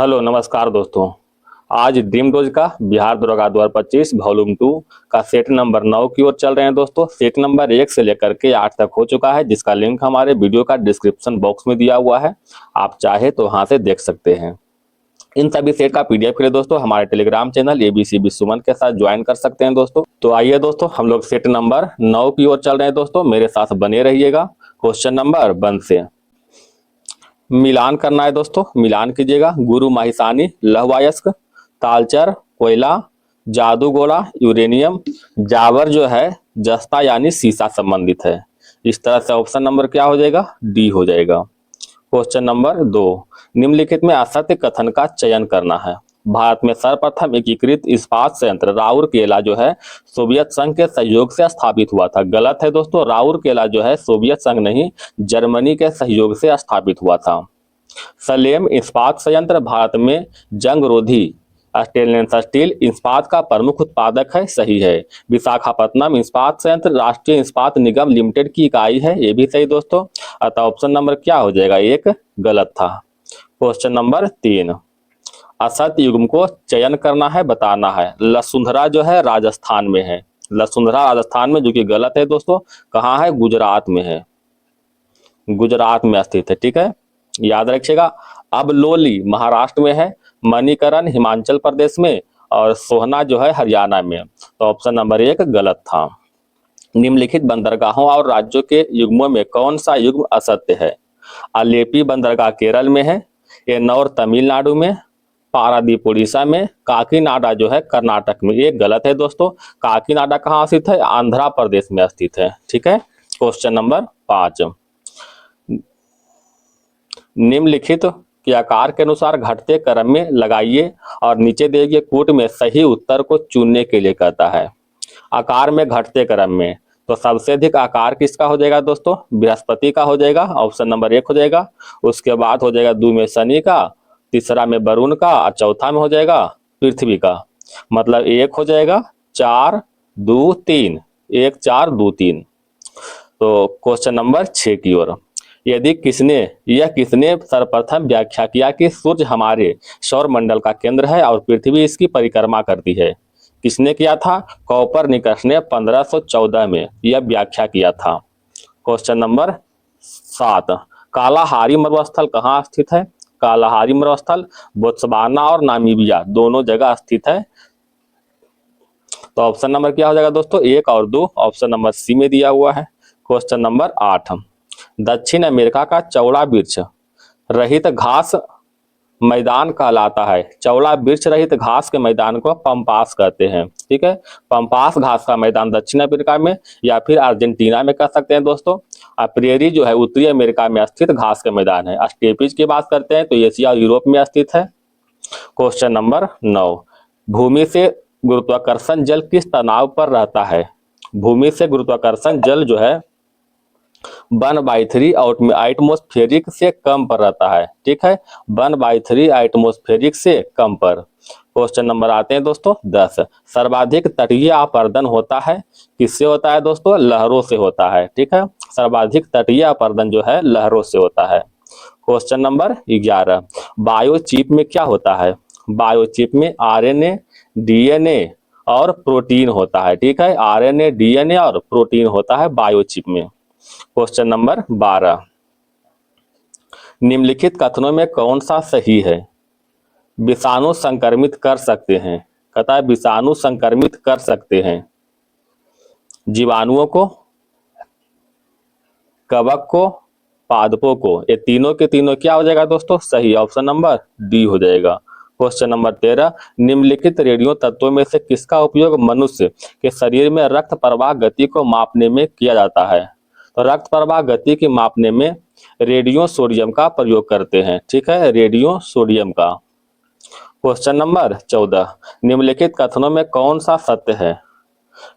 Hello नमस्कार दोस्तों। आज ड्रीम डोज का बिहार दरोगा 2025 वॉल्यूम 2 का सेट नंबर 9 की ओर चल रहे हैं दोस्तों। सेट नंबर 1 से लेकर के 8 तक हो चुका है, जिसका लिंक हमारे वीडियो का डिस्क्रिप्शन बॉक्स में दिया हुआ है। आप चाहे तो वहां से देख सकते हैं। इन सभी सेट का पीडीएफ के लिए दोस्तों हमारे टेलीग्राम चैनल ABC सुमन के साथ ज्वाइन कर सकते हैं दोस्तों। तो आइए दोस्तों, हम लोग सेट नंबर 9 की ओर चल रहे हैं दोस्तों। मेरे साथ बने रहिएगा। क्वेश्चन नंबर 1 से मिलान करना है दोस्तों। मिलान कीजिएगा। गुरु माहिसानी लौहअयस्क, तालचर कोयला, जादूगोला यूरेनियम, जावर जो है जस्ता यानी सीसा संबंधित है। इस तरह से ऑप्शन नंबर क्या हो जाएगा? डी हो जाएगा। क्वेश्चन नंबर 2, निम्नलिखित में असत्य कथन का चयन करना है। भारत में सर्वप्रथम एकीकृत इस्पात संयंत्र राउरकेला जो है सोवियत संघ के सहयोग से स्थापित हुआ था। गलत है दोस्तों, राउरकेला जो है सोवियत संघ नहीं, जर्मनी के सहयोग से स्थापित हुआ था। सलेम इस्पात संयंत्र भारत में जंगरोधी स्टेनलेस स्टील इस्पात का प्रमुख उत्पादक है। सही है। विशाखापट्टनम इस्पात संयंत्र राष्ट्रीय इस्पात निगम लिमिटेड की इकाई है। ये भी सही दोस्तों। अतः ऑप्शन नंबर क्या हो जाएगा? एक गलत था। क्वेश्चन नंबर 3, असत्य युग्म को चयन करना है, बताना है। लसुंधरा जो है राजस्थान में है। लसुंधरा राजस्थान में, जो कि गलत है दोस्तों। कहाँ है? गुजरात में है। गुजरात में स्थित है। ठीक है, याद रखिएगा। अब लोली महाराष्ट्र में है, मणिकरण हिमाचल प्रदेश में और सोहना जो है हरियाणा में। तो ऑप्शन नंबर 1 गलत था। निम्नलिखित बंदरगाहों और राज्यों के युग्मों में कौन सा युग्म असत्य है? अलेपी बंदरगाह केरल में है, एन्नौर तमिलनाडु में, पारादीप उड़ीसा में, काकीनाडा जो है कर्नाटक में। ये गलत है दोस्तों। काकीनाडा कहाँ स्थित है? आंध्र प्रदेश में स्थित है। ठीक है। क्वेश्चन नंबर 5, निम्नलिखित के आकार के अनुसार घटते क्रम में लगाइए और नीचे दिए गए कूट में सही उत्तर को चुनने के लिए कहता है। आकार में घटते क्रम में तो सबसे अधिक आकार किसका हो जाएगा दोस्तों? बृहस्पति का हो जाएगा। ऑप्शन नंबर 1 हो जाएगा। उसके बाद हो जाएगा 2 में शनि का, तीसरा में वरुण का और चौथा में हो जाएगा पृथ्वी का। मतलब 1 हो जाएगा 4 2 3, 1 4 2 3। तो क्वेश्चन नंबर 6 की ओर, यदि किसने सर्वप्रथम व्याख्या किया कि सूर्य हमारे सौर मंडल का केंद्र है और पृथ्वी इसकी परिक्रमा करती है? किसने किया था? कोपरनिकस ने 1514 में यह व्याख्या किया था। क्वेश्चन नंबर 7, कालाहारी मरुस्थल कहाँ स्थित है? कालाहारी मरुस्थल बोत्सवाना और नामीबिया दोनों जगह स्थित है। तो ऑप्शन नंबर क्या हो जाएगा दोस्तों? 1 और 2। ऑप्शन नंबर सी में दिया हुआ है। क्वेश्चन नंबर 8, दक्षिण अमेरिका का चौड़ा वृक्ष रहित घास मैदान कहलाता है। चौड़ा वृक्ष रहित घास के मैदान को पंपास कहते हैं। ठीक है, पंपास घास का मैदान दक्षिण अमेरिका में या फिर अर्जेंटीना में कह सकते हैं दोस्तों। प्रेरी जो है उत्तरी अमेरिका में स्थित घास के मैदान है। स्टेपीज की बात करते हैं तो एशिया और यूरोप में स्थित है। क्वेश्चन नंबर 9, भूमि से गुरुत्वाकर्षण जल किस तनाव पर रहता है? भूमि से गुरुत्वाकर्षण जल जो है 1/3 एटमॉस्फेरिक से कम पर रहता है। ठीक है, 1/3 एटमॉस्फेरिक से कम पर। क्वेश्चन नंबर आते हैं दोस्तों 10, सर्वाधिक तटीय अपरदन होता है किससे होता है दोस्तों? लहरों से होता है। ठीक है, सर्वाधिक तटीय अपरदन जो है लहरों से होता है। क्वेश्चन नंबर 11, बायोचिप में क्या होता है? बायोचिप में RNA DNA और प्रोटीन होता है। ठीक है, RNA DNA और प्रोटीन होता है बायोचिप में। क्वेश्चन नंबर 12, निम्नलिखित कथनों में कौन सा सही है? विषाणु संक्रमित कर सकते हैं। कहता है विषाणु संक्रमित कर सकते हैं जीवाणुओं को, कवक को, पादपों को। ये तीनों के तीनों क्या हो जाएगा दोस्तों? सही। ऑप्शन नंबर डी हो जाएगा। क्वेश्चन नंबर 13, निम्नलिखित रेडियो तत्वों में से किसका उपयोग मनुष्य के शरीर में रक्त प्रवाह गति को मापने में किया जाता है? तो रक्त प्रवाह गति की मापने में रेडियो सोडियम का प्रयोग करते हैं। ठीक है, रेडियो सोडियम का। क्वेश्चन नंबर 14, निम्नलिखित कथनों में कौन सा सत्य है?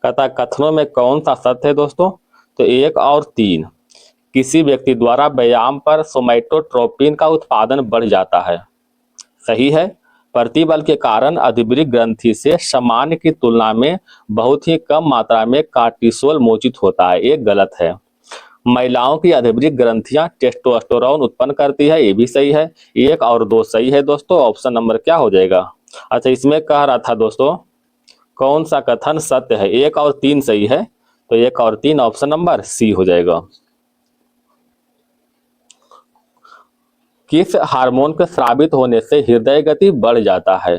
कहता कथनों में कौन सा सत्य है दोस्तों? तो 1 और 3, किसी व्यक्ति द्वारा व्यायाम पर सोमैटोट्रोपिन का उत्पादन बढ़ जाता है। सही है। प्रतिबल के कारण अधिवृक्क ग्रंथि से सामान्य की तुलना में बहुत ही कम मात्रा में कार्टिसोल मोचित होता है। एक गलत है। महिलाओं की अधिभौतिक ग्रंथियां टेस्टोस्टेरोन उत्पन्न करती है, ये भी सही है। 1 और 2 सही है दोस्तों। ऑप्शन नंबर क्या हो जाएगा? अच्छा, इसमें कह रहा था दोस्तों कौन सा कथन सत्य है? 1 और 3 सही है, तो 1 और 3 ऑप्शन नंबर सी हो जाएगा। किस हार्मोन के स्रावित होने से हृदय गति बढ़ जाता है?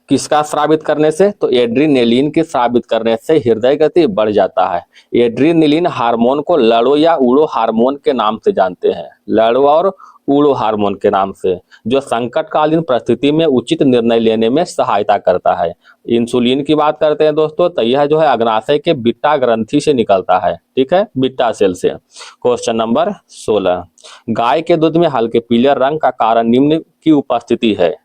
किसका स्रावित करने से? तो एड्रीनेलिन के स्रावित करने से हृदय गति बढ़ जाता है। एड्रीनेलिन हार्मोन को लड़ो या उड़ो हार्मोन के नाम से जानते हैं, लड़ो और उड़ो हार्मोन के नाम से, जो संकटकालीन परिस्थिति में उचित निर्णय लेने में सहायता करता है। इंसुलिन की बात करते हैं दोस्तों, तो यह जो है अग्नाशय के बिट्टा ग्रंथि से निकलता है, ठीक है, बिट्टा सेल से। क्वेश्चन नंबर 16, गाय के दूध में हल्के पीले रंग का कारण निम्न की उपस्थिति है।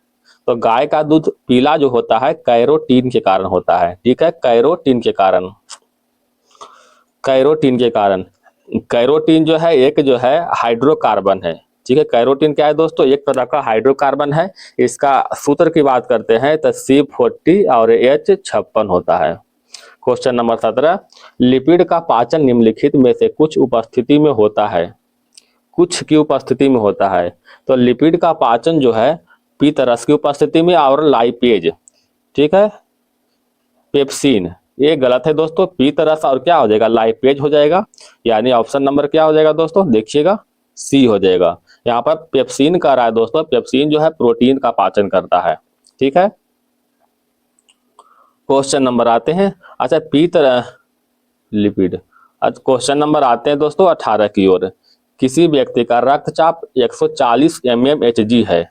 तो गाय का दूध पीला जो होता है कैरोटीन के कारण होता है, ठीक है, कैरोटीन के कारण। कैरोटीन के कारण, कैरोटीन जो है एक जो है हाइड्रोकार्बन है, ठीक है। कैरोटीन क्या है दोस्तों? एक तरह का हाइड्रोकार्बन है। इसका सूत्र की बात करते हैं तो C40 और H56 होता है। क्वेश्चन नंबर 17, लिपिड का पाचन निम्नलिखित में से कुछ उपस्थिति में होता है, कुछ की उपस्थिति में होता है। तो लिपिड का पाचन जो है पीतरस की उपस्थिति में और लाइपेज, ठीक है, पेप्सिन, ये गलत है दोस्तों। पीतरस और क्या हो जाएगा? लाइपेज हो जाएगा। यानी ऑप्शन नंबर क्या हो जाएगा दोस्तों? देखिएगा, सी हो जाएगा। यहाँ पर पेप्सिन कह रहा है दोस्तों, पेप्सिन जो है प्रोटीन का पाचन करता है, ठीक है। क्वेश्चन नंबर आते हैं, अच्छा लिपिड। अच्छा, क्वेश्चन नंबर आते हैं दोस्तों 18 की ओर। किसी व्यक्ति का रक्तचाप 140 mmHg है,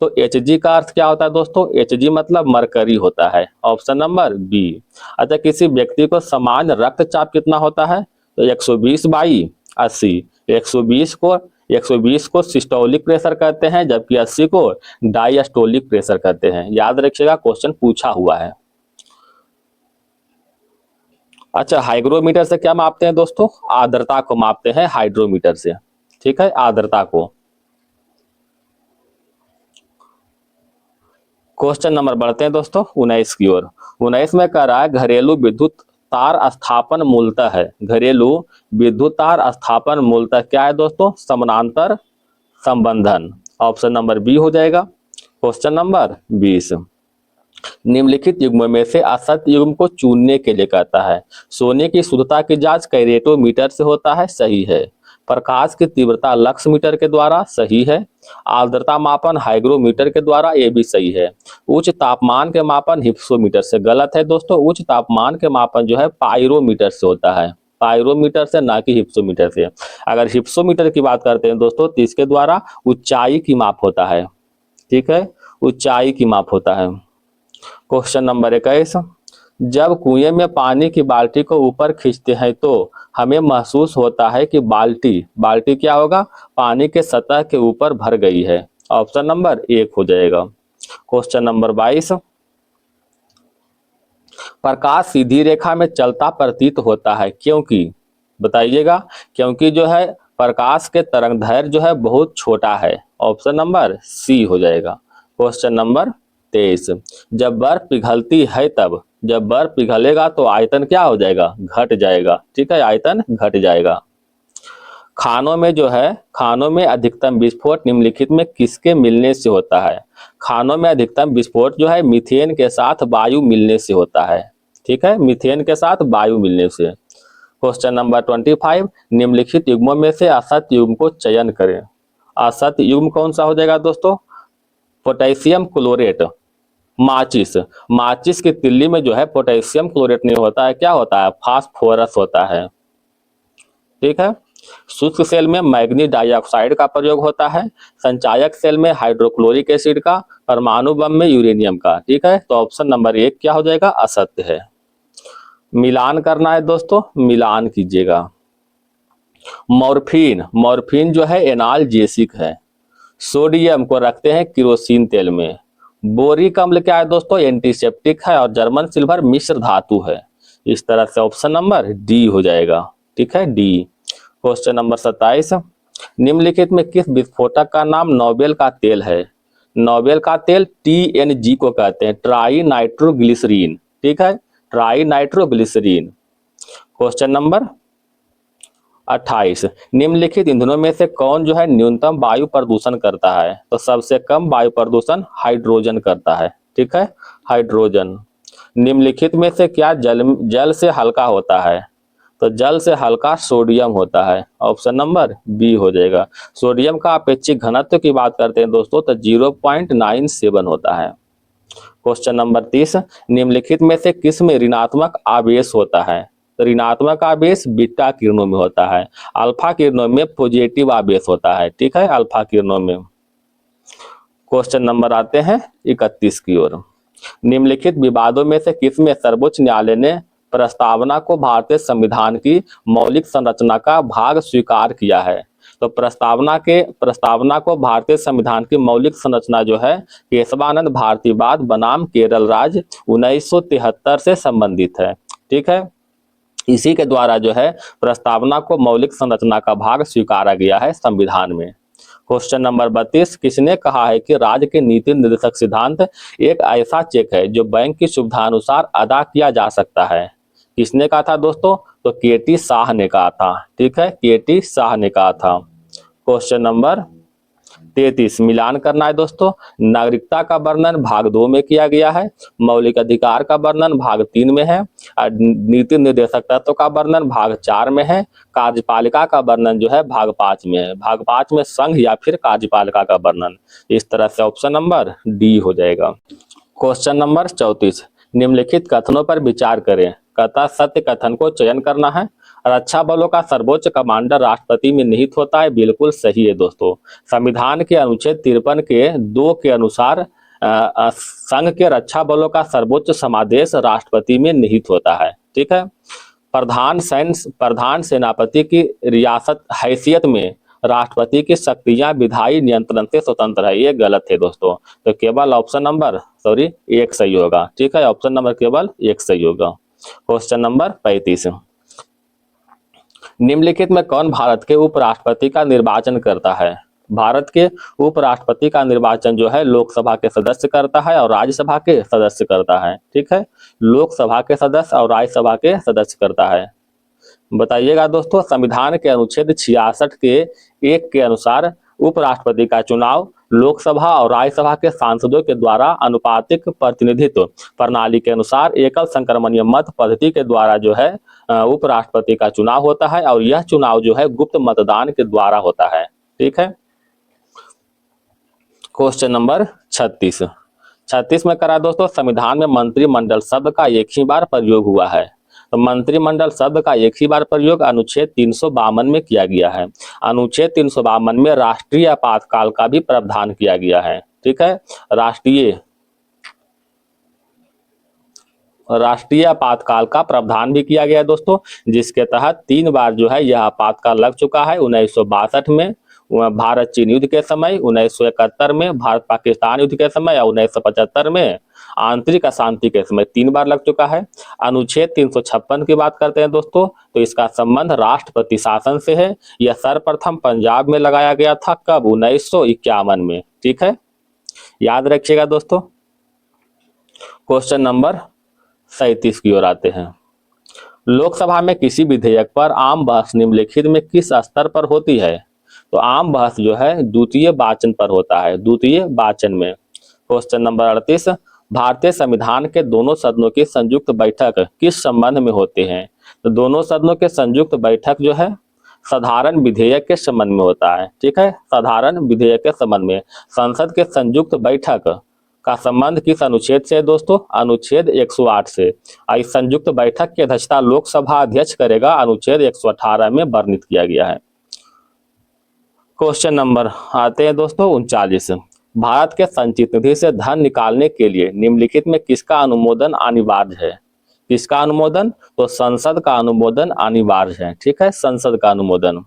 तो Hg का अर्थ क्या होता है दोस्तों? Hg मतलब मरकरी होता है, ऑप्शन नंबर बी। अच्छा, किसी व्यक्ति को सामान्य रक्तचाप कितना होता है? तो 120/80। 120 को सिस्टोलिक प्रेशर कहते हैं, जबकि 80 को डायस्टोलिक प्रेशर कहते हैं। याद रखिएगा, क्वेश्चन पूछा हुआ है। अच्छा, हाइग्रोमीटर से क्या मापते हैं दोस्तों? आर्द्रता को मापते हैं हाइड्रोमीटर से, ठीक है, आर्द्रता को। क्वेश्चन नंबर बढ़ते हैं दोस्तों 19 की ओर। 19 में कह रहा है घरेलू विद्युत तार स्थापन मूलतः है। घरेलू विद्युत तार स्थापन मूलतः क्या है दोस्तों? समानांतर संबंधन, ऑप्शन नंबर बी हो जाएगा। क्वेश्चन नंबर 20, निम्नलिखित युग्म में से असत्य युग्म को चुनने के लिए कहता है। सोने की शुद्धता की जांच कैरेटोमीटर से होता है, सही है। प्रकाश की तीव्रता लक्स मीटर के द्वारा, सही है। आर्द्रता मापन हाइग्रोमीटर के द्वारा, ये भी सही है। उच्च तापमान के मापन हिप्सोमीटर से, गलत है दोस्तों। उच्च तापमान के मापन जो है पायरोमीटर से होता है, पायरोमीटर से, ना कि हिप्सोमीटर से। अगर हिप्सोमीटर की बात करते हैं दोस्तों तो इसके द्वारा ऊंचाई की माप होता है, ठीक है, ऊंचाई की माप होता है। क्वेश्चन नंबर 21, जब कुएं में पानी की बाल्टी को ऊपर खींचते हैं तो हमें महसूस होता है कि बाल्टी क्या होगा? पानी के सतह के ऊपर भर गई है, ऑप्शन नंबर 1 हो जाएगा। क्वेश्चन नंबर 22, प्रकाश सीधी रेखा में चलता प्रतीत होता है, क्योंकि, बताइएगा, क्योंकि जो है प्रकाश के तरंगदैर्घ्य जो है बहुत छोटा है, ऑप्शन नंबर सी हो जाएगा। क्वेश्चन नंबर 23, जब बर्फ पिघलती है तब, जब बर्फ पिघलेगा तो आयतन क्या हो जाएगा? घट जाएगा, ठीक है, आयतन घट जाएगा। खानों में जो है, खानों में अधिकतम विस्फोट निम्नलिखित में किसके मिलने से होता है? खानों में अधिकतम विस्फोट जो है मीथेन के साथ वायु मिलने से होता है, ठीक है, मीथेन के साथ वायु मिलने से। क्वेश्चन नंबर 25, निम्नलिखित युग्मों में से असत्य युग्म को चयन करें। असत्य युग्म कौन सा हो जाएगा दोस्तों? पोटेशियम क्लोरेट, माचिस। माचिस की तिल्ली में जो है पोटेशियम क्लोरेट नहीं होता है, क्या होता है? फास्फोरस होता है, ठीक है। शुष्क सेल में मैग्नीज डाइऑक्साइड का प्रयोग होता है। संचायक सेल में हाइड्रोक्लोरिक एसिड का, परमाणु बम में यूरेनियम का, ठीक है। तो ऑप्शन नंबर 1 क्या हो जाएगा? असत्य है। मिलान करना है दोस्तों, मिलान कीजिएगा। मॉर्फिन जो है एनाल्जेसिक है। सोडियम को रखते हैं केरोसिन तेल में। बोरिक अम्ल क्या है दोस्तों? एंटीसेप्टिक है। और जर्मन सिल्वर मिश्र धातु है। इस तरह से ऑप्शन नंबर डी हो जाएगा, ठीक है, डी। क्वेश्चन नंबर 27, निम्नलिखित में किस विस्फोटक का नाम नोबेल का तेल है? नोबेल का तेल TNG को कहते हैं, ट्राई नाइट्रोग्लिसरीन, ठीक है, ट्राई नाइट्रोग्लिसरीन। Question number 28। निम्नलिखित ईंधनों में से कौन जो है न्यूनतम वायु प्रदूषण करता है? तो सबसे कम वायु प्रदूषण हाइड्रोजन करता है, ठीक है, हाइड्रोजन। निम्नलिखित में से क्या जल से हल्का होता है? तो जल से हल्का सोडियम होता है, ऑप्शन नंबर बी हो जाएगा। सोडियम का अपेक्षिक घनत्व की बात करते हैं दोस्तों तो 0.97 होता है। Question number 30। निम्नलिखित में से किस में ऋणात्मक आवेश होता है? तो ऋणात्मक आवेश बीटा किरणों में होता है, अल्फा किरणों में पॉजिटिव आवेश होता है, ठीक है, अल्फा किरणों में। क्वेश्चन नंबर आते हैं 31 की ओर। निम्नलिखित विवादों में से किसमें सर्वोच्च न्यायालय ने प्रस्तावना को भारतीय संविधान की मौलिक संरचना का भाग स्वीकार किया है? तो प्रस्तावना को भारतीय संविधान की मौलिक संरचना जो है केशवानंद भारतीवाद बनाम केरल राज्य 1973 से संबंधित है, ठीक है। इसी के द्वारा जो है प्रस्तावना को मौलिक संरचना का भाग स्वीकारा गया है संविधान में। Question number 32। किसने कहा है कि राज्य के नीति निर्देशक सिद्धांत एक ऐसा चेक है जो बैंक की सुविधा अनुसार अदा किया जा सकता है? किसने कहा था दोस्तों? तो केटी शाह ने कहा था, ठीक है, केटी शाह ने कहा था। क्वेश्चन नंबर 33 मिलान करना है दोस्तों। नागरिकता का वर्णन भाग 2 में किया गया है, मौलिक अधिकार का वर्णन भाग 3 में है, और नीति निर्देशक तत्व का वर्णन भाग 4 में है, कार्यपालिका का वर्णन जो है भाग 5 में है। भाग 5 में संघ या फिर कार्यपालिका का वर्णन। इस तरह से ऑप्शन नंबर डी हो जाएगा। Question number 34। निम्नलिखित कथनों पर विचार करें। कथा सत्य कथन को चयन करना है। रक्षा बलों का सर्वोच्च कमांडर राष्ट्रपति में निहित होता है, बिल्कुल सही है दोस्तों। संविधान के अनुच्छेद 53 के 2 के अनुसार संघ के रक्षा बलों का सर्वोच्च समादेश राष्ट्रपति में निहित होता है, ठीक है। प्रधान सेनापति की रियासत हैसियत में राष्ट्रपति की शक्तियां विधायी नियंत्रण से स्वतंत्र है, ये गलत है दोस्तों। तो केवल ऑप्शन नंबर एक सही होगा, ठीक है, ऑप्शन नंबर केवल एक सही होगा। Question number 35। निम्नलिखित में कौन भारत के उपराष्ट्रपति का निर्वाचन करता है? भारत के उपराष्ट्रपति का निर्वाचन जो है लोकसभा के सदस्य करता है और राज्यसभा के सदस्य करता है, ठीक है, लोकसभा के सदस्य और राज्यसभा के सदस्य करता है। बताइएगा दोस्तों, संविधान के अनुच्छेद 66 के 1 के अनुसार उपराष्ट्रपति का चुनाव लोकसभा और राज्यसभा के सांसदों के द्वारा अनुपातिक प्रतिनिधित्व प्रणाली के अनुसार एकल संक्रमणीय मत पद्धति के द्वारा जो है उपराष्ट्रपति का चुनाव होता है, और यह चुनाव जो है गुप्त मतदान के द्वारा होता है, ठीक है। क्वेश्चन नंबर 36 में करा दोस्तों, संविधान में मंत्रिमंडल शब्द का एक ही बार प्रयोग हुआ है। तो मंत्रिमंडल शब्द का एक ही बार प्रयोग अनुच्छेद 352 में किया गया है। अनुच्छेद 352 में राष्ट्रीय आपातकाल का भी प्रावधान किया गया है, ठीक है, राष्ट्रीय आपातकाल का प्रावधान भी किया गया है दोस्तों, जिसके तहत 3 बार जो है यह आपातकाल लग चुका है। 1962 में भारत चीन युद्ध के समय, 1971 में भारत पाकिस्तान युद्ध के समय, और 1975 में आंतरिक अशांति के समय 3 बार लग चुका है। अनुच्छेद 356 की बात करते हैं दोस्तों, तो इसका संबंध राष्ट्रपति शासन से है। यह सर्वप्रथम पंजाब में लगाया गया था, कब? 1951 में, ठीक है, याद रखिएगा दोस्तों। क्वेश्चन नंबर 37 की ओर आते हैं। लोकसभा में किसी विधेयक पर आम बहस निम्नलिखित में किस स्तर पर होती है? तो आम बहस जो है द्वितीय वाचन पर होता है, द्वितीय वाचन में। Question number 38। भारतीय संविधान के दोनों सदनों की संयुक्त बैठक किस संबंध में होते हैं? तो दोनों सदनों के संयुक्त बैठक जो है साधारण विधेयक के संबंध में होता है, ठीक है, साधारण विधेयक के संबंध में। संसद के संयुक्त बैठक का संबंध किस अनुच्छेद से है दोस्तों? अनुच्छेद 108 से। इस संयुक्त बैठक की अध्यक्षता लोकसभा अध्यक्ष करेगा, अनुच्छेद 118 में वर्णित किया गया है। क्वेश्चन नंबर आते हैं दोस्तों 39। भारत के संचित निधि से धन निकालने के लिए निम्नलिखित में किसका अनुमोदन अनिवार्य है? किसका अनुमोदन? तो संसद का अनुमोदन अनिवार्य है, ठीक है, संसद का अनुमोदन।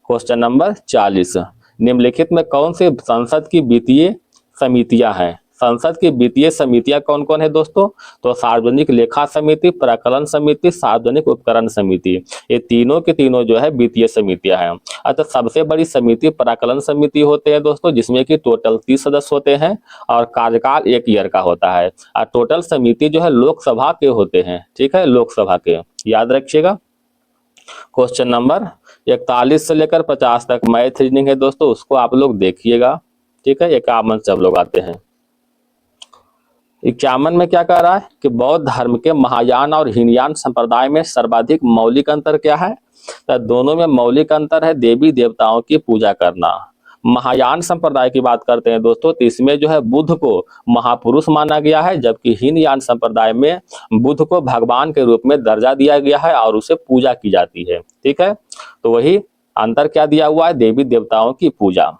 Question number 40। निम्नलिखित में कौन सी संसद की वित्तीय समितियां हैं? संसद की वित्तीय समितियां कौन कौन है दोस्तों? तो सार्वजनिक लेखा समिति, प्राक्कलन समिति, सार्वजनिक उपकरण समिति, ये तीनों के तीनों जो है वित्तीय समितियां हैं। अतः सबसे बड़ी समिति प्राक्कलन समिति होते हैं दोस्तों, जिसमें कि टोटल 30 सदस्य होते हैं और कार्यकाल 1 ईयर का होता है। और टोटल समिति जो है लोकसभा के होते हैं, ठीक है, लोकसभा के, याद रखिएगा। क्वेश्चन नंबर 41 से लेकर 50 तक मैथ रीजनिंग है दोस्तों, उसको आप लोग देखिएगा। ठीक है, 51 से आप लोग आते हैं। 51 में क्या कह रहा है कि बौद्ध धर्म के महायान और हीनयान संप्रदाय में सर्वाधिक मौलिक अंतर क्या है? तो दोनों में मौलिक अंतर है देवी देवताओं की पूजा करना। महायान संप्रदाय की बात करते हैं दोस्तों, तो इसमें जो है बुद्ध को महापुरुष माना गया है, जबकि हीनयान संप्रदाय में बुद्ध को भगवान के रूप में दर्जा दिया गया है और उसे पूजा की जाती है। ठीक है, तो वही अंतर क्या दिया हुआ है, देवी देवताओं की पूजा।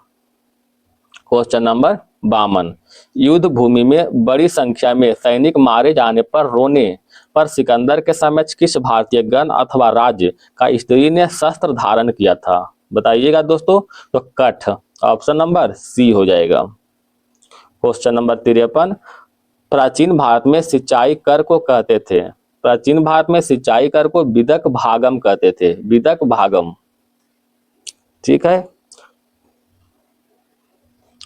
क्वेश्चन नंबर 52, युद्ध भूमि में बड़ी संख्या में सैनिक मारे जाने पर रोने पर सिकंदर के समक्ष किस भारतीय गण अथवा राज्य का स्त्री ने शस्त्र धारण किया था? बताइएगा दोस्तों। तो कठ, ऑप्शन नंबर सी हो जाएगा। क्वेश्चन नंबर 53, प्राचीन भारत में सिंचाई कर को कहते थे। प्राचीन भारत में सिंचाई कर को विदक भागम कहते थे, विदक भागम। ठीक है।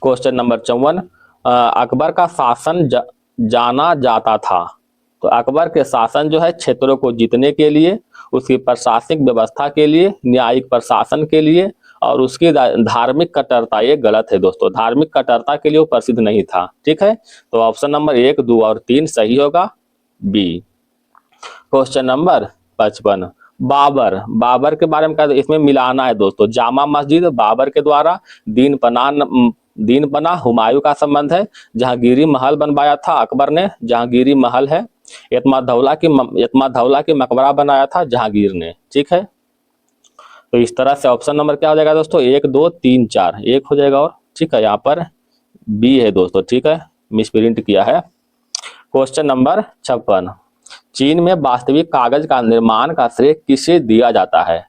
क्वेश्चन नंबर 54, अकबर का शासन जाना जाता था। तो अकबर के शासन जो है क्षेत्रों को जीतने के लिए, उसकी प्रशासनिक व्यवस्था के लिए, न्यायिक प्रशासन के लिए और उसकी धार्मिक कट्टरता, ये गलत है दोस्तों, धार्मिक कट्टरता के लिए वो प्रसिद्ध नहीं था। ठीक है, तो ऑप्शन नंबर 1, 2 और 3 सही होगा, B. Question number 55, Babar, Babar के बारे में क्या, इसमें मिलाना है दोस्तों। जामा मस्जिद बाबर के द्वारा, दीन पना हुमायूं का संबंध है, जहांगीरी महल बनवाया था अकबर ने, जहांगीरी महल है। यतमादौला की मकबरा बनाया था जहांगीर ने। ठीक है, तो इस तरह से ऑप्शन नंबर क्या हो जाएगा दोस्तों, 1, 2, 3, 4, 1 हो जाएगा। और ठीक है, यहाँ पर बी है दोस्तों। ठीक है, मिसप्रिंट किया है। क्वेश्चन नंबर 56, चीन में वास्तविक कागज का निर्माण का श्रेय किसे दिया जाता है?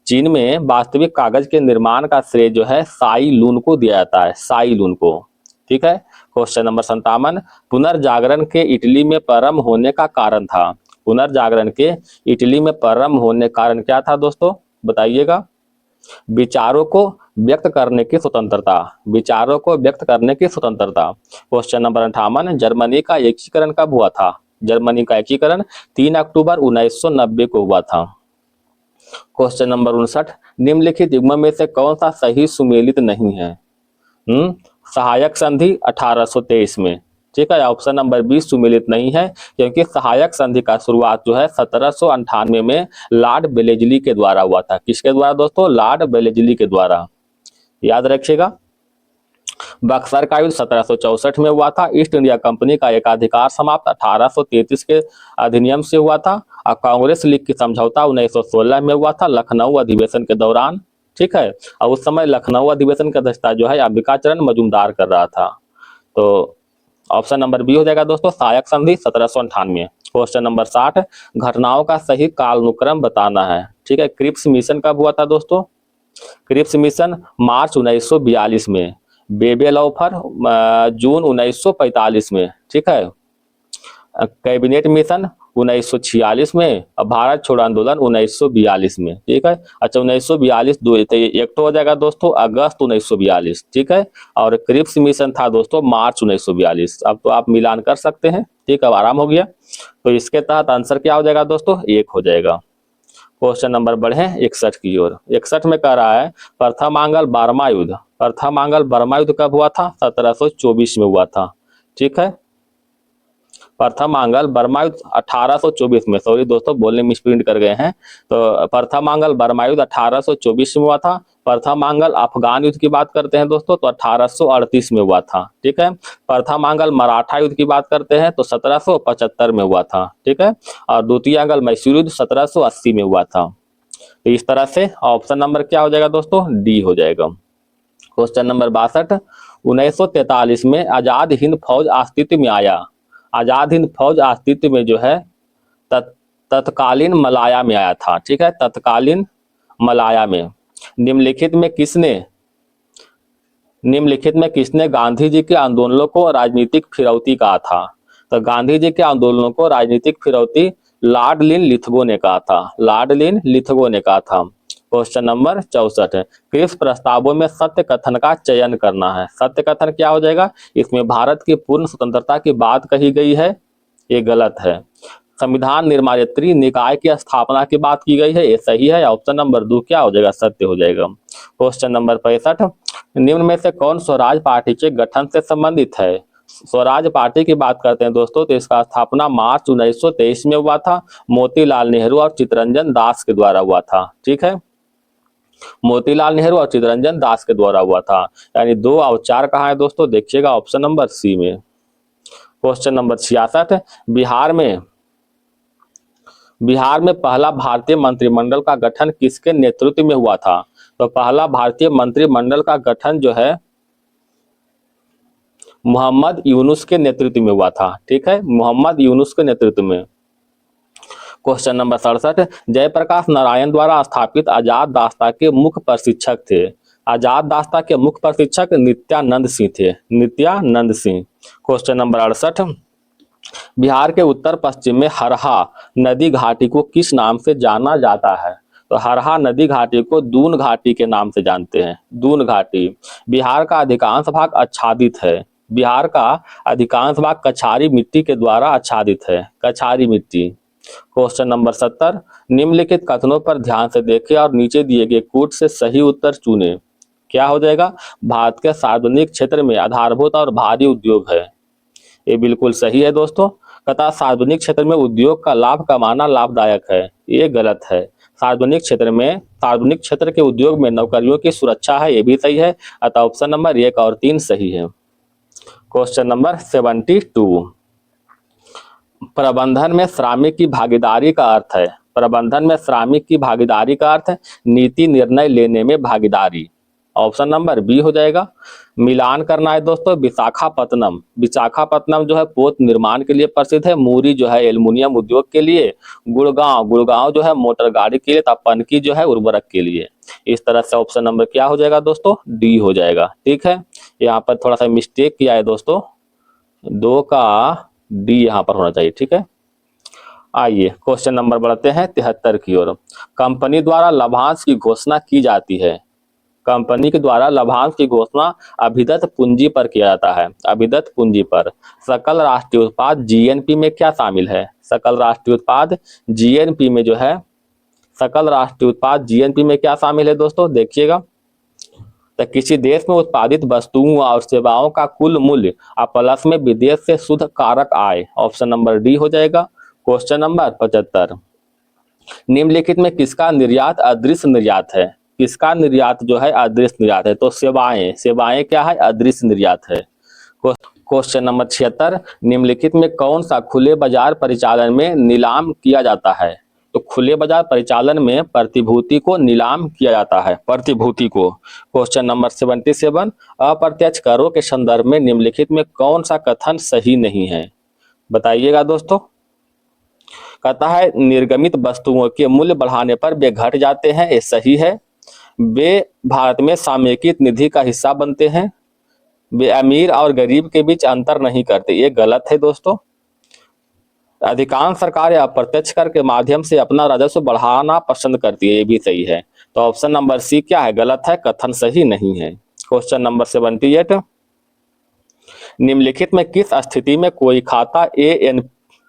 चीन में वास्तविक कागज के निर्माण का श्रेय जो है साई लून को दिया जाता है, साई लून को। ठीक है। क्वेश्चन नंबर 57, पुनर्जागरण के इटली में प्रारंभ होने का कारण था। पुनर्जागरण के इटली में प्रारंभ होने का कारण क्या था दोस्तों, बताइएगा। विचारों को व्यक्त करने की स्वतंत्रता, विचारों को व्यक्त करने की स्वतंत्रता। क्वेश्चन नंबर 58, जर्मनी का एकीकरण कब हुआ था? जर्मनी का एकीकरण 3 अक्टूबर 1990 को हुआ था। क्वेश्चन नंबर 59, निम्नलिखित युग्म में से कौन सा सही सुमेलित नहीं है? सहायक संधि 1823 में। ठीक है, ऑप्शन नंबर 20 सुमेलित नहीं है, क्योंकि सहायक संधि का शुरुआत जो है 1798 में लॉर्ड वेलेस्ली के द्वारा हुआ था। किसके द्वारा दोस्तों? लॉर्ड वेलेस्ली के द्वारा, याद रखिएगा। बक्सर का युद्ध 1764 में हुआ था। ईस्ट इंडिया कंपनी का एकाधिकार समाप्त 1833 के अधिनियम से हुआ था। और कांग्रेस लीग की समझौता 1916 में हुआ था, लखनऊ अधिवेशन के दौरान। ठीक है, और उस समय लखनऊ अधिवेशन का अध्यक्षता जो है अंबिकाचरण मजूमदार कर रहा था। तो ऑप्शन नंबर बी हो जाएगा दोस्तों, सहायक संधि 1798। क्वेश्चन नंबर 60, घटनाओं का सही कालानुक्रम बताना है। ठीक है, क्रिप्स मिशन कब हुआ था दोस्तों? क्रिप्स मिशन मार्च 1942 में, बेबेलॉफर जून 1945 में। ठीक है, कैबिनेट मिशन 1946 में, भारत छोड़ो आंदोलन 1942 में। ठीक है, अच्छा 1942 तो एक तो हो जाएगा दोस्तों अगस्त 1942। ठीक है, और क्रिप्स मिशन था दोस्तों मार्च 1942। अब तो आप मिलान कर सकते हैं। ठीक है, अब आराम हो गया। तो इसके तहत आंसर क्या हो जाएगा दोस्तों? 1 हो जाएगा। क्वेश्चन नंबर बढ़े 61 की ओर। 61 में कह रहा है प्रथम आंग्ल बर्मा युद्ध, प्रथम आंग्ल बर्मा युद्ध कब हुआ था? 1724 में हुआ था। ठीक है, प्रथम आंग्ल बर्मा युद्ध 1824 में, सॉरी दोस्तों बोलने में मिसप्रिंट कर गए हैं। तो प्रथम आंग्ल बर्मा युद्ध 1824 में हुआ था। प्रथम आंग्ल अफगान युद्ध की बात करते हैं दोस्तों तो 1838 में हुआ था। ठीक है, प्रथम आंग्ल मराठा युद्ध की बात करते हैं तो 1775 में हुआ था। ठीक है, और द्वितीय आंग्ल मैसूर युद्ध 1780 में हुआ था। तो इस तरह से ऑप्शन नंबर क्या हो जाएगा दोस्तों? डी हो जाएगा। क्वेश्चन नंबर 62, 1943 में आजाद हिंद फौज अस्तित्व में आया। आजाद हिंद फौज अस्तित्व में जो है तत्कालीन मलाया में आया था। ठीक है, तत्कालीन मलाया में। निम्नलिखित में किसने गांधी जी के आंदोलनों को राजनीतिक फिरौती कहा था? तो गांधी जी के आंदोलनों को राजनीतिक फिरौती लॉर्ड लिन लिथगो ने कहा था, लॉर्ड लिन लिथगो ने कहा था। क्वेश्चन नंबर 64, क्रिप्स प्रस्तावों में सत्य कथन का चयन करना है। सत्य कथन क्या हो जाएगा? इसमें भारत की पूर्ण स्वतंत्रता की बात कही गई है, ये गलत है। संविधान निर्मात्री निकाय की स्थापना की बात की गई है, ये सही है। ऑप्शन नंबर 2 क्या हो जाएगा, सत्य हो जाएगा। क्वेश्चन नंबर 65, निम्न में से कौन स्वराज पार्टी के गठन से संबंधित है। स्वराज पार्टी की बात करते हैं दोस्तों, तो इसका स्थापना मार्च 1923 में हुआ था। मोतीलाल नेहरू और चित्तरंजन दास के द्वारा हुआ था। ठीक है, मोतीलाल नेहरू और चित्तरंजन दास के द्वारा हुआ था। यानी 2 और 4 कहाँ है दोस्तों, देखिएगा ऑप्शन नंबर सी में। क्वेश्चन नंबर 66, बिहार में पहला भारतीय मंत्रिमंडल का गठन किसके नेतृत्व में हुआ था। तो पहला भारतीय मंत्रिमंडल का गठन जो है मोहम्मद यूनुस के नेतृत्व में हुआ था। ठीक है, मोहम्मद यूनुस के नेतृत्व में। क्वेश्चन नंबर 67, जयप्रकाश नारायण द्वारा स्थापित आजाद दास्ता के मुख्य प्रशिक्षक थे। आजाद दास्ता के मुख्य प्रशिक्षक नित्यानंद सिंह थे, नित्यानंद सिंह। क्वेश्चन नंबर 68, बिहार के उत्तर पश्चिम में हरहा नदी घाटी को किस नाम से जाना जाता है। तो हरहा नदी घाटी को दून घाटी के नाम से जानते हैं, दून घाटी। बिहार का अधिकांश भाग आच्छादित है, बिहार का अधिकांश भाग कछारी मिट्टी के द्वारा आच्छादित है, कछारी मिट्टी। क्वेश्चन नंबर 70, निम्नलिखित कथनों पर ध्यान से देखें और नीचे दिए गए कूट से सही उत्तर चुनें। क्या हो जाएगा, भारत के सार्वजनिक क्षेत्र में आधारभूत और भारी उद्योग है। ये बिल्कुल सही है दोस्तों। तथा सार्वजनिक क्षेत्र में उद्योग का लाभ कमाना लाभदायक है, ये गलत है। सार्वजनिक क्षेत्र के उद्योग में नौकरियों की सुरक्षा है, ये भी सही है। अतः ऑप्शन नंबर 1 और 3 सही है। क्वेश्चन नंबर 72, प्रबंधन में श्रमिक की भागीदारी का अर्थ है। प्रबंधन में श्रमिक की भागीदारी का अर्थ है नीति निर्णय लेने में भागीदारी। ऑप्शन नंबर बी हो जाएगा। मिलान करना है दोस्तों, विशाखापत्तनम। विशाखापत्तनम जो है पोत निर्माण के लिए प्रसिद्ध है। मूरी जो है एल्युमिनियम उद्योग के लिए। गुड़गांव जो है मोटर गाड़ी के लिए। पनकी जो है उर्वरक के लिए। इस तरह से ऑप्शन नंबर क्या हो जाएगा दोस्तों, डी हो जाएगा। ठीक है, यहाँ पर थोड़ा सा मिस्टेक किया है दोस्तों, 2 का डी यहाँ पर होना चाहिए। ठीक है, आइए क्वेश्चन नंबर बढ़ते हैं 73 की ओर। कंपनी द्वारा लाभांश की घोषणा की जाती है। कंपनी के द्वारा लाभांश की घोषणा अभिदत्त पूंजी पर किया जाता है, अभिदत्त पूंजी पर। सकल राष्ट्रीय उत्पाद जीएनपी में क्या शामिल है। सकल राष्ट्रीय उत्पाद जीएनपी में जो है, सकल राष्ट्रीय उत्पाद जीएनपी में क्या शामिल है दोस्तों, देखिएगा। तो किसी देश में उत्पादित वस्तुओं और सेवाओं का कुल मूल्य और प्लस में विदेश से शुद्ध कारक आय। ऑप्शन नंबर डी हो जाएगा। क्वेश्चन नंबर 75, निम्नलिखित में किसका निर्यात अदृश्य निर्यात है। किसका निर्यात जो है अदृश्य निर्यात है। तो सेवाएं क्या है, अदृश्य निर्यात है। क्वेश्चन नंबर 76, निम्नलिखित में कौन सा खुले बाजार परिचालन में नीलाम किया जाता है। तो खुले बाजार परिचालन में प्रतिभूति को नीलाम किया जाता है, प्रतिभूति को। क्वेश्चन नंबर 77, अप्रत्यक्ष करों के संदर्भ में निम्नलिखित में कौन सा कथन सही नहीं है, बताइएगा दोस्तों। कहता है निर्गमित वस्तुओं के मूल्य बढ़ाने पर वे घट जाते हैं, ये सही है। वे भारत में सामयिक निधि का हिस्सा बनते हैं। वे अमीर और गरीब के बीच अंतर नहीं करते, ये गलत है दोस्तों। अधिकांश सरकारें अप्रत्यक्ष कर के माध्यम से अपना राजस्व बढ़ाना पसंद करती है, ये भी सही है। तो ऑप्शन नंबर सी क्या है, गलत है, कथन सही नहीं है। क्वेश्चन नंबर 78, निम्नलिखित में किस स्थिति में कोई खाता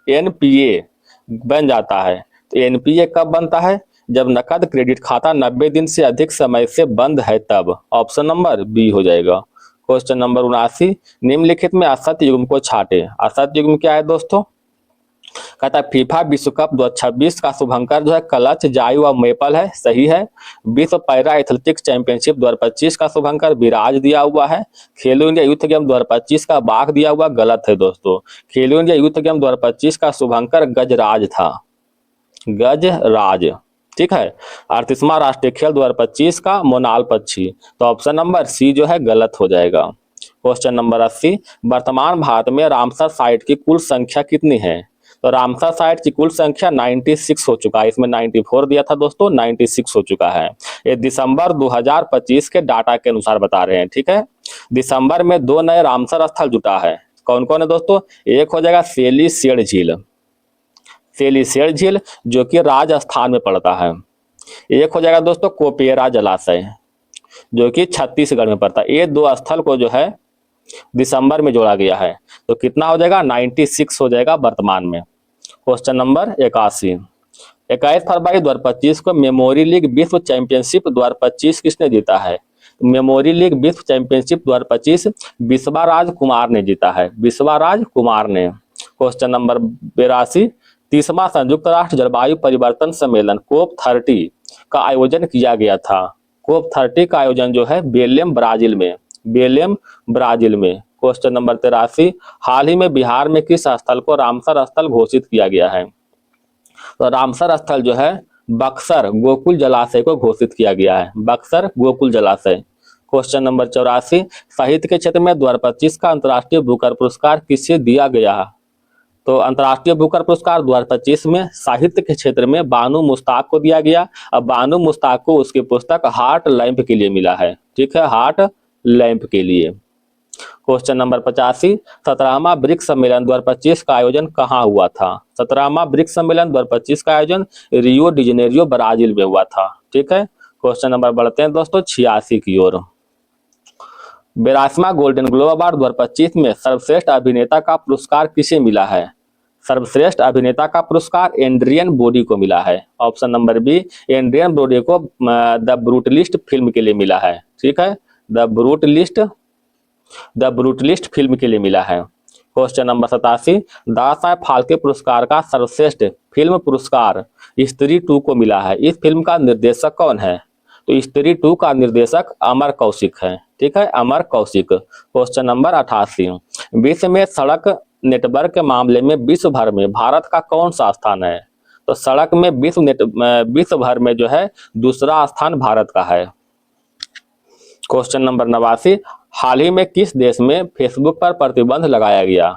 एनपीए बन जाता है। तो एनपीए कब बनता है, जब नकद क्रेडिट खाता 90 दिन से अधिक समय से बंद है तब। ऑप्शन नंबर बी हो जाएगा। क्वेश्चन नंबर 79, निम्नलिखित में असत्य युग्म को छाटे। असत्य युग्म क्या है दोस्तों, कहता है फीफा विश्व कप 2026 का शुभंकर जो है क्लच, जायु और मेपल है, सही है। विश्व पैरा एथलेटिक्स चैंपियनशिप 2025 का शुभंकर विराज दिया हुआ है। खेलो इंडिया यूथ गेम 2025 का बाघ दिया हुआ, गलत है दोस्तों। खेलो इंडिया यूथ गेम 2025 का शुभंकर गजराज था, गजराज। ठीक है, 38वां राष्ट्रीय खेल 2025 का मोनाल पक्षी। तो ऑप्शन नंबर सी जो है गलत हो जाएगा। क्वेश्चन नंबर 80, वर्तमान भारत में रामसर साइट की कुल संख्या कितनी है। तो रामसर साइट की कुल संख्या 96 हो चुका है, इसमें 94 दिया था दोस्तों, 96 हो चुका है। ये दिसंबर 2025 के डाटा के अनुसार बता रहे हैं। ठीक है, दिसंबर में 2 नए रामसर स्थल जुटा है। कौन कौन है दोस्तों, एक हो जाएगा सेलीसेड़ झील, सेलीसेड़ झील जो कि राजस्थान में पड़ता है। एक हो जाएगा दोस्तों कोपेरा जलाशय जो कि छत्तीसगढ़ में पड़ता है। ये 2 स्थल को जो है दिसंबर में जोड़ा गया है। तो कितना हो जाएगा, 96 हो जाएगा वर्तमान में। Question number 81। 21 फरवरी 2025 को मेमोरी लीग विश्व चैंपियनशिप 2025 किसने जीता है? मेमोरी लीग विश्व चैंपियनशिप 2025 विश्वाराज कुमार ने जीता है, विश्वाराज कुमार ने। Question number 82। 30वां संयुक्त राष्ट्र जलवायु परिवर्तन सम्मेलन कोप 30 का आयोजन किया गया था। कोप 30 का आयोजन जो है बेलेम ब्राजील में, बेलेम ब्राजील में। Question number 83। हाल ही में बिहार में किस स्थल को रामसर स्थल घोषित किया गया है? तो रामसर स्थल जो है बक्सर गोकुल जलाशय को घोषित किया गया है, बक्सर गोकुल जलाशय। Question number 84। साहित्य के क्षेत्र में 2025 का अंतर्राष्ट्रीय बुकर पुरस्कार किसे दिया गया? तो अंतर्राष्ट्रीय बुकर पुरस्कार 2025 में साहित्य के क्षेत्र में बानू मुश्ताक को दिया गया। अब बानू मुश्ताक को उसकी पुस्तक हार्ट लैंप के लिए मिला है, ठीक है, हार्ट लैंप के लिए। Question number 85। 17वां ब्रिक्स सम्मेलन 2025 का आयोजन कहाँ हुआ था? 17वां ब्रिक्स सम्मेलन 2025 का आयोजन रियो डी जेनेरियो ब्राजील में हुआ था, ठीक है। क्वेश्चन नंबर बढ़ते हैं दोस्तों 86 की ओर। 82वां गोल्डन ग्लोब अवार्ड 2025 में सर्वश्रेष्ठ अभिनेता का पुरस्कार किसे मिला है? सर्वश्रेष्ठ अभिनेता का पुरस्कार एंड्रियन ब्रोडी को मिला है। Option number B, Adrien Brody को द ब्रूटलिस्ट फिल्म के लिए मिला है, ठीक है, द ब्रूटलिस्ट फिल्म के लिए मिला है। Question number 87। दादा साहेब फाल्के पुरस्कार का सर्वश्रेष्ठ फिल्म पुरस्कार स्त्री 2 को मिला है। इस फिल्म का निर्देशक कौन है? तो स्त्री 2 का निर्देशक अमर कौशिक है, ठीक है, अमर कौशिक। Question number 88। विश्व में सड़क नेटवर्क के मामले में विश्व भर में भारत का कौन सा स्थान है? तो सड़क में विश्व भर में जो है दूसरा स्थान भारत का है। Question number 89। हाल ही में किस देश में फेसबुक पर प्रतिबंध लगाया गया?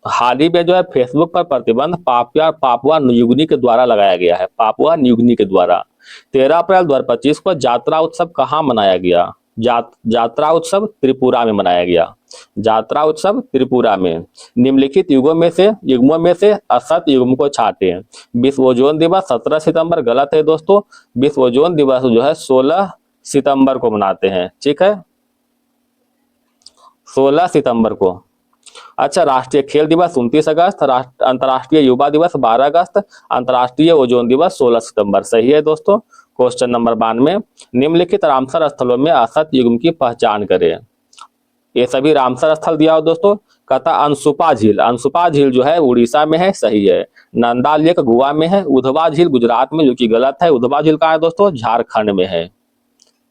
हाल ही में जो है फेसबुक पर प्रतिबंध पापुआ न्यूगिनी के द्वारा लगाया गया है, पापुआ न्यूगिनी के द्वारा। 13 अप्रैल 2025 को यात्रा उत्सव कहाँ मनाया गया? यात्रा उत्सव त्रिपुरा में मनाया गया, यात्रा उत्सव त्रिपुरा में। निम्नलिखित युग्मों में से असत युग्म को छाटें। विश्व ओजोन दिवस 17 सितंबर गलत है दोस्तों, विश्व ओजोन दिवस जो है 16 सितंबर को मनाते हैं, ठीक है, 16 सितंबर को। अच्छा, राष्ट्रीय खेल दिवस 29 अगस्त, अंतर्राष्ट्रीय युवा दिवस 12 अगस्त, अंतर्राष्ट्रीय ओजोन दिवस 16 सितंबर। सही है दोस्तों। Question number 92। निम्नलिखित रामसर स्थलों में असत युग्म की पहचान करें। ये सभी रामसर स्थल दिया हो दोस्तों। कहता अंशुपा झील, अंशुपा झील जो है उड़ीसा में है, सही है। नंदा लेक गोवा में है। उधवा झील गुजरात में, जो कि गलत है। उधवा झील कहाँ है दोस्तों? झारखंड में है,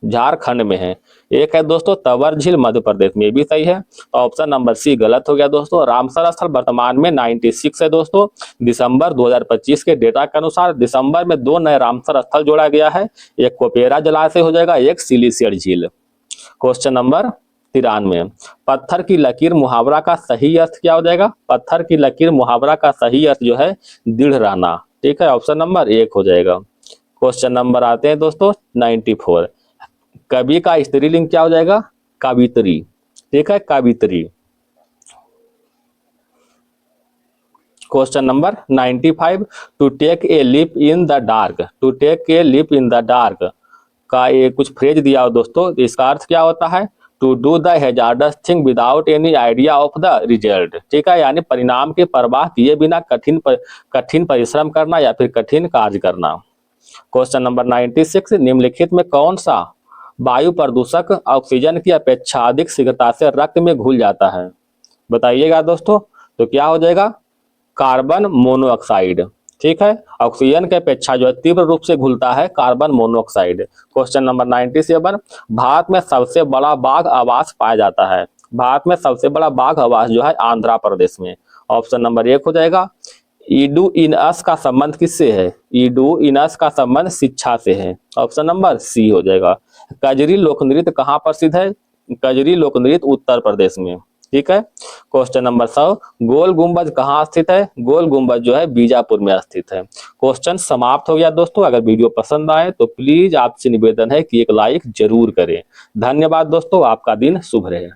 झारखंड में है। एक है दोस्तों तवर झील मध्य प्रदेश में, भी सही है। तो ऑप्शन नंबर सी गलत हो गया दोस्तों। रामसर स्थल वर्तमान में 96 है दोस्तों। दिसंबर 2025 के डेटा के अनुसार दिसंबर में 2 नए रामसर स्थल जोड़ा गया है। एक कोपेरा जलाशय हो जाएगा, एक सिलीसियर झील। Question number 93। पत्थर की लकीर मुहावरा का सही अर्थ क्या हो जाएगा? पत्थर की लकीर मुहावरा का सही अर्थ जो है दृढ़ रहना, ठीक है, ऑप्शन नंबर 1 हो जाएगा। क्वेश्चन नंबर आते हैं दोस्तों 94। कवि का स्त्रीलिंग क्या हो जाएगा? कवित्री, ठीक है, कवित्री। Question number 95। To take a leap in the dark, to take a leap in the dark का ये कुछ फ्रेज दिया हो दोस्तों, इसका अर्थ क्या होता है? To do the hazardous thing without any idea of the result, ठीक है, यानी परिणाम की परवाह किए बिना कठिन परिश्रम करना या फिर कठिन कार्य करना। Question number 96। निम्नलिखित में कौन सा वायु प्रदूषक ऑक्सीजन की अपेक्षा अधिक शीघ्रता से रक्त में घुल जाता है? बताइएगा दोस्तों। तो क्या हो जाएगा? कार्बन मोनोऑक्साइड, ठीक है, ऑक्सीजन के अपेक्षा जो है तीव्र रूप से घुलता है carbon monoxide. Question number 97। Bharat में सबसे बड़ा बाघ आवास पाया जाता है। भारत में सबसे बड़ा बाघ आवास जो है आंध्र प्रदेश में। ऑप्शन नंबर 1 हो जाएगा। ईडू इनअस का संबंध किससे है? ईडू इनअस का संबंध शिक्षा से है। ऑप्शन नंबर सी हो जाएगा। कजरी लोक नृत्य कहाँ प्रसिद्ध है? कजरी लोक नृत्य उत्तर प्रदेश में, ठीक है। Question number 100। गोल गुंबज कहाँ स्थित है? गोल गुंबज जो है बीजापुर में स्थित है। क्वेश्चन समाप्त हो गया दोस्तों। अगर वीडियो पसंद आए तो प्लीज आपसे निवेदन है कि एक लाइक जरूर करें। धन्यवाद दोस्तों, आपका दिन शुभ रहे।